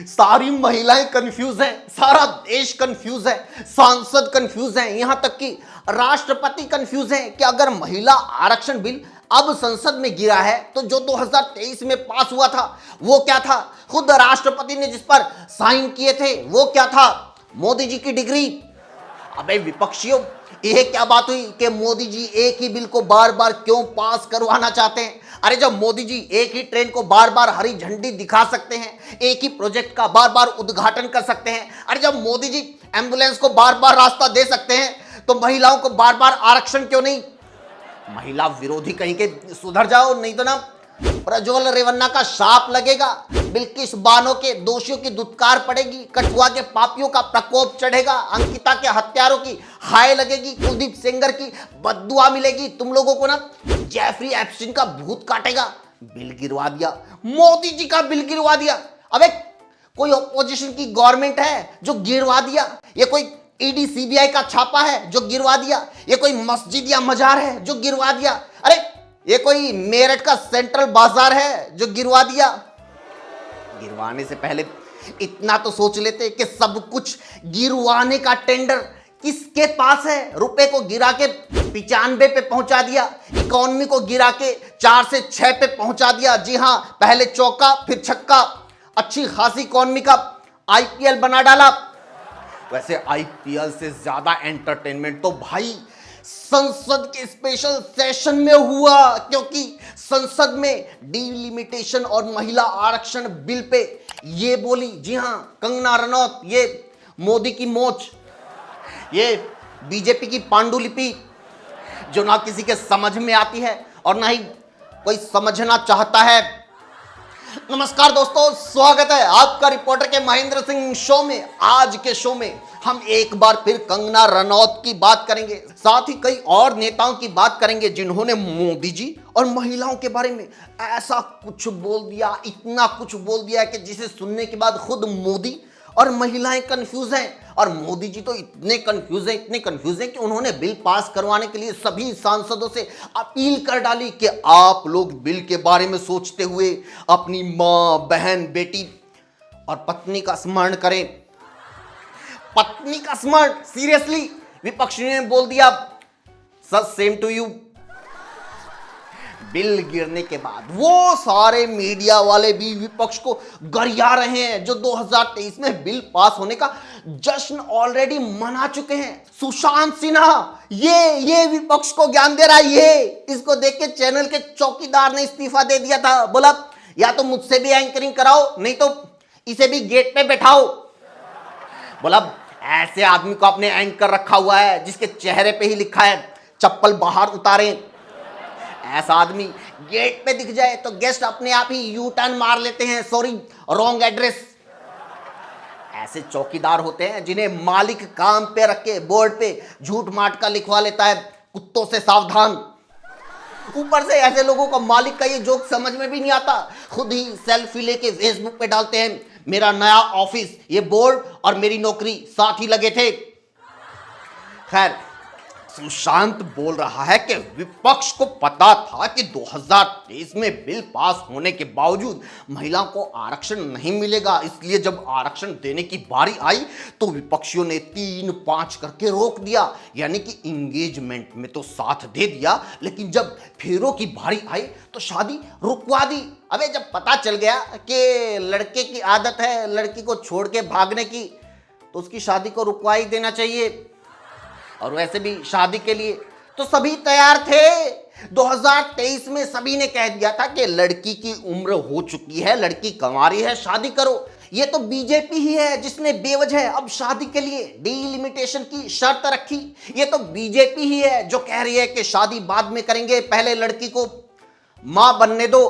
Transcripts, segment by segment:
सारी महिलाएं कंफ्यूज हैं, सारा देश कंफ्यूज है, सांसद कंफ्यूज हैं, यहां तक कि राष्ट्रपति कंफ्यूज हैं कि अगर महिला आरक्षण बिल अब संसद में गिरा है तो जो 2023 में पास हुआ था वो क्या था, खुद राष्ट्रपति ने जिस पर साइन किए थे वो क्या था, मोदी जी की डिग्री। अबे विपक्षियों, ये क्या बात हुई कि मोदी जी एक ही बिल को बार बार क्यों पास करवाना चाहते हैं? अरे जब मोदी जी एक ही ट्रेन को बार बार हरी झंडी दिखा सकते हैं, एक ही प्रोजेक्ट का बार बार उद्घाटन कर सकते हैं, अरे जब मोदी जी एम्बुलेंस को बार बार रास्ता दे सकते हैं, तो महिलाओं को बार बार आरक्षण क्यों नहीं? महिला विरोधी कहीं के सुधर जाओ, नहीं तो ना प्रज्वल रेवन्ना का शाप लगेगा, बिल्किस बानो के दोषियों की दुत्कार पड़ेगी, कठुआ के पापियों का प्रकोप चढ़ेगा, अंकिता के हत्यारों की हाय लगेगी, कुलदीप सेंगर की बद्दुआ मिलेगी, तुम लोगों को ना जेफरी एप्स्टीन का भूत काटेगा। बिल गिरवा दिया, मोदी जी का बिल गिरवा दिया। अबे कोई ऑपोजिशन की गवर्नमेंट है जो गिरवा दिया? ये कोई ईडी सीबीआई का छापा है जो गिरवा दिया? ये कोई मस्जिद या मजार है जो गिरवा दिया? अरे ये कोई मेरठ का सेंट्रल बाजार है जो गिरवा दिया? गिरवाने से पहले इतना तो सोच लेते कि सब कुछ गिरवाने का टेंडर किसके पास है। रुपए को गिरा के 95 पे पहुंचा दिया, इकोनॉमी को गिरा के 4 से 6 पे पहुंचा दिया। जी हां, पहले चौका फिर छक्का, अच्छी खासी इकोनॉमी का आईपीएल बना डाला। वैसे आईपीएल से ज्यादा एंटरटेनमेंट तो भाई संसद के स्पेशल सेशन में हुआ, क्योंकि संसद में डिलिमिटेशन और महिला आरक्षण बिल पे ये बोली, जी हां, कंगना रनौत, ये मोदी की मोच, ये बीजेपी की पांडुलिपि जो ना किसी के समझ में आती है और ना ही कोई समझना चाहता है। नमस्कार दोस्तों, स्वागत है आपका रिपोर्टर के महेंद्र सिंह शो में। आज के शो में हम एक बार फिर कंगना रनौत की बात करेंगे, साथ ही कई और नेताओं की बात करेंगे जिन्होंने मोदी जी और महिलाओं के बारे में ऐसा कुछ बोल दिया, इतना कुछ बोल दिया कि जिसे सुनने के बाद खुद मोदी और महिलाएं कंफ्यूज हैं। और मोदी जी तो इतने कंफ्यूज हैं कि उन्होंने बिल पास करवाने के लिए सभी सांसदों से अपील कर डाली कि आप लोग बिल के बारे में सोचते हुए अपनी मां, बहन, बेटी और पत्नी का स्मरण करें। पत्नी का स्मरण, सीरियसली विपक्ष ने बोल दिया सच सेम टू यू। बिल गिरने के बाद वो सारे मीडिया वाले भी विपक्ष को गरिया रहे हैं जो 2023 में बिल पास होने का जश्न ऑलरेडी मना चुके हैं। सुशांत सिन्हा ये विपक्ष को ज्ञान दे रहा है। ये इसको देख के चैनल के चौकीदार ने इस्तीफा दे दिया था, बोला या तो मुझसे भी एंकरिंग कराओ, नहीं तो इसे भी गेट पे बैठाओ। बोला ऐसे आदमी को आपने एंकर रखा हुआ है जिसके चेहरे पे ही लिखा है चप्पल बाहर उतारें। ऐसा आदमी गेट पे दिख जाए तो गेस्ट अपने आप ही यू टर्न मार लेते हैं, सॉरी रॉन्ग एड्रेस। ऐसे चौकीदार होते हैं जिन्हें मालिक काम पे रख के बोर्ड पे झूठ माट का लिखवा लेता है, कुत्तों से सावधान। ऊपर से ऐसे लोगों को मालिक का ये जोक समझ में भी नहीं आता, खुद ही सेल्फी लेके फेसबुक पे डालते हैं, मेरा नया ऑफिस, ये बोर्ड और मेरी नौकरी साथ ही लगे थे। खैर, सुशांत बोल रहा है कि विपक्ष को पता था कि 2023 में बिल पास होने के बावजूद महिलाओं को आरक्षण नहीं मिलेगा, इसलिए जब आरक्षण देने की बारी आई तो विपक्षियों ने 3-5 करके रोक दिया। यानी कि इंगेजमेंट में तो साथ दे दिया, लेकिन जब फेरों की बारी आई तो शादी रुकवा दी। अबे जब पता चल गया कि लड़के की आदत है लड़की को छोड़ के भागने की, तो उसकी शादी को रुकवा ही देना चाहिए। और वैसे भी शादी के लिए तो सभी तैयार थे। 2023 में सभी ने कह दिया था कि लड़की की उम्र हो चुकी है, लड़की कंवारी है, शादी करो। ये तो बीजेपी ही है जिसने बेवजह अब शादी के लिए डिलिमिटेशन की शर्त रखी। ये तो बीजेपी ही है जो कह रही है कि शादी बाद में करेंगे, पहले लड़की को मां बनने दो।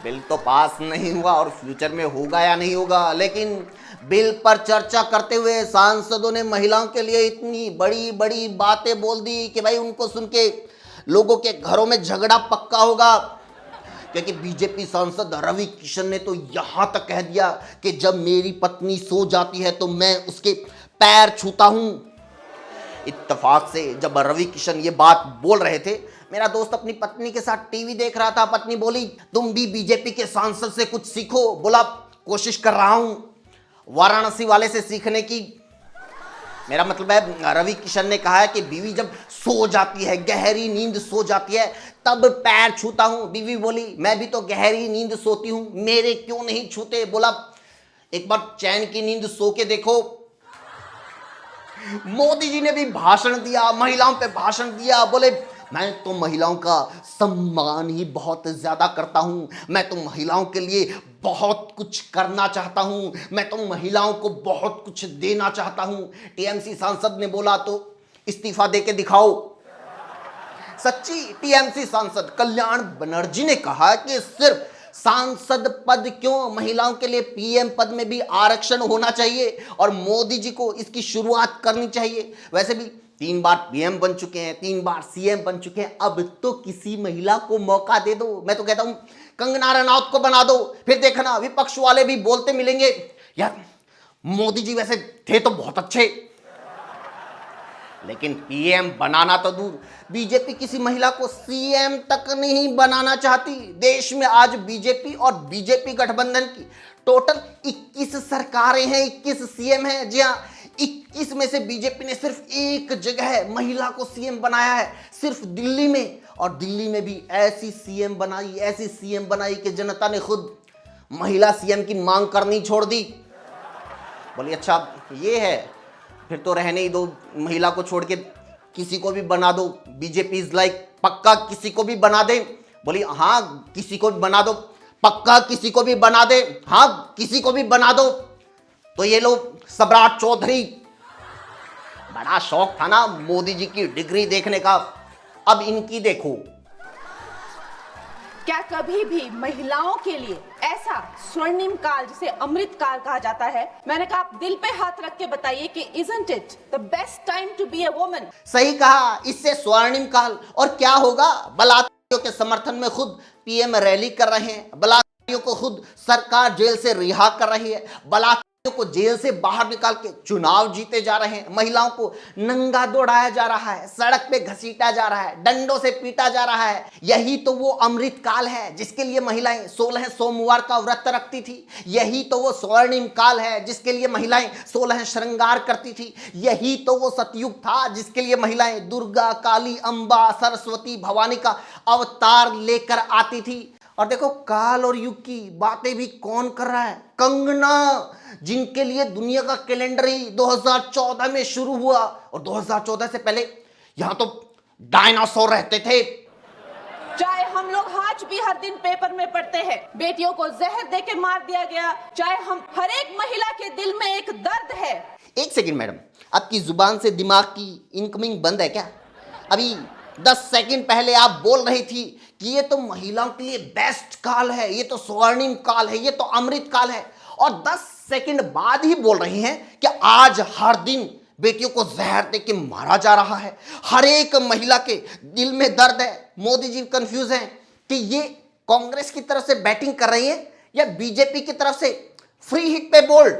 बिल तो पास नहीं हुआ और फ्यूचर में होगा या नहीं होगा, लेकिन बिल पर चर्चा करते हुए सांसदों ने महिलाओं के लिए इतनी बड़ी बड़ी बातें बोल दी कि भाई उनको सुन के लोगों के घरों में झगड़ा पक्का होगा। क्योंकि बीजेपी सांसद रवि किशन ने तो यहां तक कह दिया कि जब मेरी पत्नी सो जाती है तो मैं उसके पैर छूता हूं। इत्तेफाक से जब रवि किशन ये बात बोल रहे थे, मेरा दोस्त अपनी पत्नी के साथ टीवी देख रहा था। पत्नी बोली तुम भी बीजेपी के सांसद से कुछ सीखो। बोला कोशिश कर रहा हूं वाराणसी वाले से सीखने की। मेरा मतलब है, रवि किशन ने कहा है कि बीवी जब सो जाती है, गहरी नींद सो जाती है, तब पैर छूता हूं। बीवी बोली मैं भी तो गहरी नींद सोती हूं, मेरे क्यों नहीं छूते? बोला एक बार चैन की नींद सो के देखो। मोदी जी ने भी भाषण दिया, महिलाओं पे भाषण दिया। बोले मैं तो महिलाओं का सम्मान ही बहुत ज्यादा करता हूं, मैं तो महिलाओं के लिए बहुत कुछ करना चाहता हूं, मैं तो महिलाओं को बहुत कुछ देना चाहता हूं। टीएमसी सांसद ने बोला तो इस्तीफा दे के दिखाओ। सच्ची टीएमसी सांसद कल्याण बनर्जी ने कहा कि सिर्फ सांसद पद क्यों, महिलाओं के लिए पीएम पद में भी आरक्षण होना चाहिए और मोदी जी को इसकी शुरुआत करनी चाहिए। वैसे भी 3 बार पीएम बन चुके हैं, 3 बार सीएम बन चुके हैं, अब तो किसी महिला को मौका दे दो। मैं तो कहता हूं कंगना रनौत को बना दो, फिर देखना विपक्ष वाले भी बोलते मिलेंगे यार मोदी जी वैसे थे तो बहुत अच्छे, लेकिन पीएम बनाना तो दूर, बीजेपी किसी महिला को सीएम तक नहीं बनाना चाहती। देश में आज बीजेपी और बीजेपी गठबंधन की टोटल 21 सरकारें हैं, 21 सीएम हैं। जी हाँ, 21 में से बीजेपी ने सिर्फ एक जगह महिला को सीएम बनाया है, सिर्फ दिल्ली में। और दिल्ली में भी ऐसी सीएम बनाई कि जनता ने खुद महिला सीएम की मांग करनी छोड़ दी। बोलिए अच्छा ये है, फिर तो रहने ही दो, महिला को छोड़ के किसी को भी बना दो। बीजेपी इज लाइक पक्का किसी को भी बना दे। बोली हाँ किसी को भी बना दो, पक्का किसी को भी बना दे, हाँ किसी को भी बना दो। तो ये लोग सम्राट चौधरी, बड़ा शौक था ना मोदी जी की डिग्री देखने का, अब इनकी देखो। क्या कभी भी महिलाओं के लिए ऐसा स्वर्णिम काल जिसे अमृत काल कहा जाता है, मैंने कहा आप दिल पे हाथ रख के बताइए कि isn't it the best time to be a woman? सही कहा, इससे स्वर्णिम काल। और क्या होगा, बलात्कारियों के समर्थन में खुद पीएम रैली कर रहे हैं, बलात्कारियों को खुद सरकार जेल से रिहा कर रही है, बलात्कारियों को जेल से बाहर निकाल के चुनाव जीते जा रहे हैं, महिलाओं को नंगा दौड़ाया जा रहा है, सड़क पे घसीटा जा रहा है, डंडों से पीटा जा रहा है। यही तो वो अमृत काल है जिसके लिए महिलाएं 16 सोमवार का व्रत रखती थी। यही तो वो स्वर्णिम काल है जिसके लिए महिलाएं 16 श्रृंगार करती थी। यही तो वो सतयुग था जिसके लिए महिलाएं दुर्गा, काली, अंबा, सरस्वती, भवानी का अवतार लेकर आती थी। और देखो काल और युग की बातें भी कौन कर रहा है, कंगना, जिनके लिए दुनिया का कैलेंडर ही 2014 में शुरू हुआ। और 2014 से पहले यहां तो डायनासोर रहते थे। चाहे हम लोग आज भी हर दिन पेपर में पढ़ते हैं बेटियों को जहर देके मार दिया गया, चाहे हम हर एक महिला के दिल में एक दर्द है। एक सेकंड मैडम, आपकी जुबान से दिमाग की इनकमिंग बंद है क्या? अभी 10 सेकंड पहले आप बोल रही थी कि ये तो महिलाओं के लिए बेस्ट काल है, ये तो स्वर्णिम काल है, ये तो अमृत काल है, और 10 सेकंड बाद ही बोल रही हैं कि आज हर दिन बेटियों को जहर दे के मारा जा रहा है, हर एक महिला के दिल में दर्द है। मोदी जी कंफ्यूज हैं कि ये कांग्रेस की तरफ से बैटिंग कर रही है या बीजेपी की तरफ से फ्री हिट पे बोल्ड।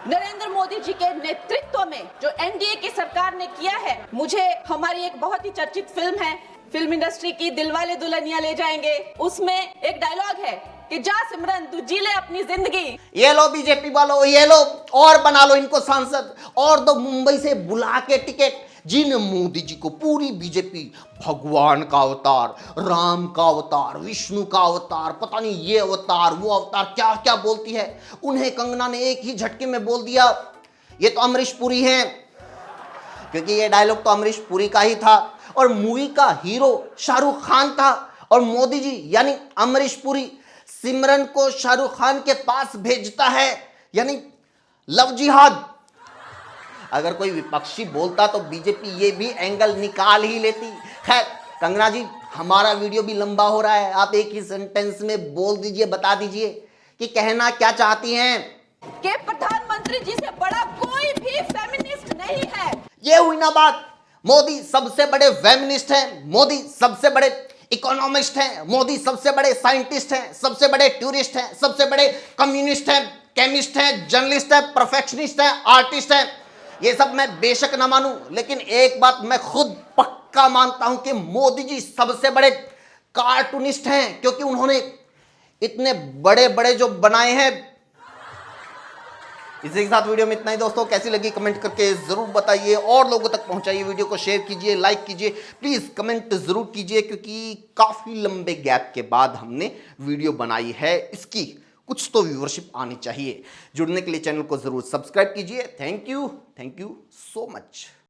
नरेंद्र मोदी जी के नेतृत्व में जो एनडीए की सरकार ने किया है, मुझे हमारी एक बहुत ही चर्चित फिल्म है, फिल्म इंडस्ट्री की दिलवाले दुल्हनिया ले जाएंगे, उसमें एक डायलॉग है कि जा सिमरन तू जी ले अपनी जिंदगी। ये लो बीजेपी वालों, ये लो और बना लो इनको सांसद, और दो मुंबई से बुला के टिकट। जिन मोदी जी को पूरी बीजेपी भगवान का अवतार, राम का अवतार, विष्णु का अवतार, पता नहीं ये अवतार वो अवतार क्या क्या बोलती है, उन्हें कंगना ने एक ही झटके में बोल दिया ये तो अमरीश पुरी हैं, क्योंकि ये डायलॉग तो अमरीश पुरी का ही था और मूवी का हीरो शाहरुख खान था। और मोदी जी यानी अमरीश पुरी सिमरन को शाहरुख खान के पास भेजता है, यानी लव जिहाद। अगर कोई विपक्षी बोलता तो बीजेपी ये भी एंगल निकाल ही लेती। खैर कंगना जी, हमारा वीडियो भी लंबा हो रहा है, आप एक ही सेंटेंस में बोल दीजिए, बता दीजिए कि कहना क्या चाहती हैं। कि प्रधानमंत्री जी से बड़ा कोई भी फेमिनिस्ट नहीं है। ये हुई ना बात, मोदी सबसे बड़े फेमिनिस्ट हैं, मोदी सबसे बड़े इकोनॉमिस्ट हैं, मोदी सबसे बड़े साइंटिस्ट हैं, सबसे बड़े टूरिस्ट हैं, सबसे बड़े कम्युनिस्ट हैं, केमिस्ट हैं, जर्नलिस्ट हैं, परफेक्शनिस्ट हैं, आर्टिस्ट हैं। ये सब मैं बेशक ना मानूं, लेकिन एक बात मैं खुद पक्का मानता हूं कि मोदी जी सबसे बड़े कार्टूनिस्ट हैं, क्योंकि उन्होंने इतने बड़े बड़े जो बनाए हैं इसी के साथ वीडियो में इतना ही दोस्तों। कैसी लगी कमेंट करके जरूर बताइए और लोगों तक पहुंचाइए वीडियो को, शेयर कीजिए, लाइक कीजिए, प्लीज कमेंट जरूर कीजिए, क्योंकि काफी लंबे गैप के बाद हमने वीडियो बनाई है, इसकी कुछ तो व्यूअरशिप आनी चाहिए। जुड़ने के लिए चैनल को जरूर सब्सक्राइब कीजिए। Thank you so much.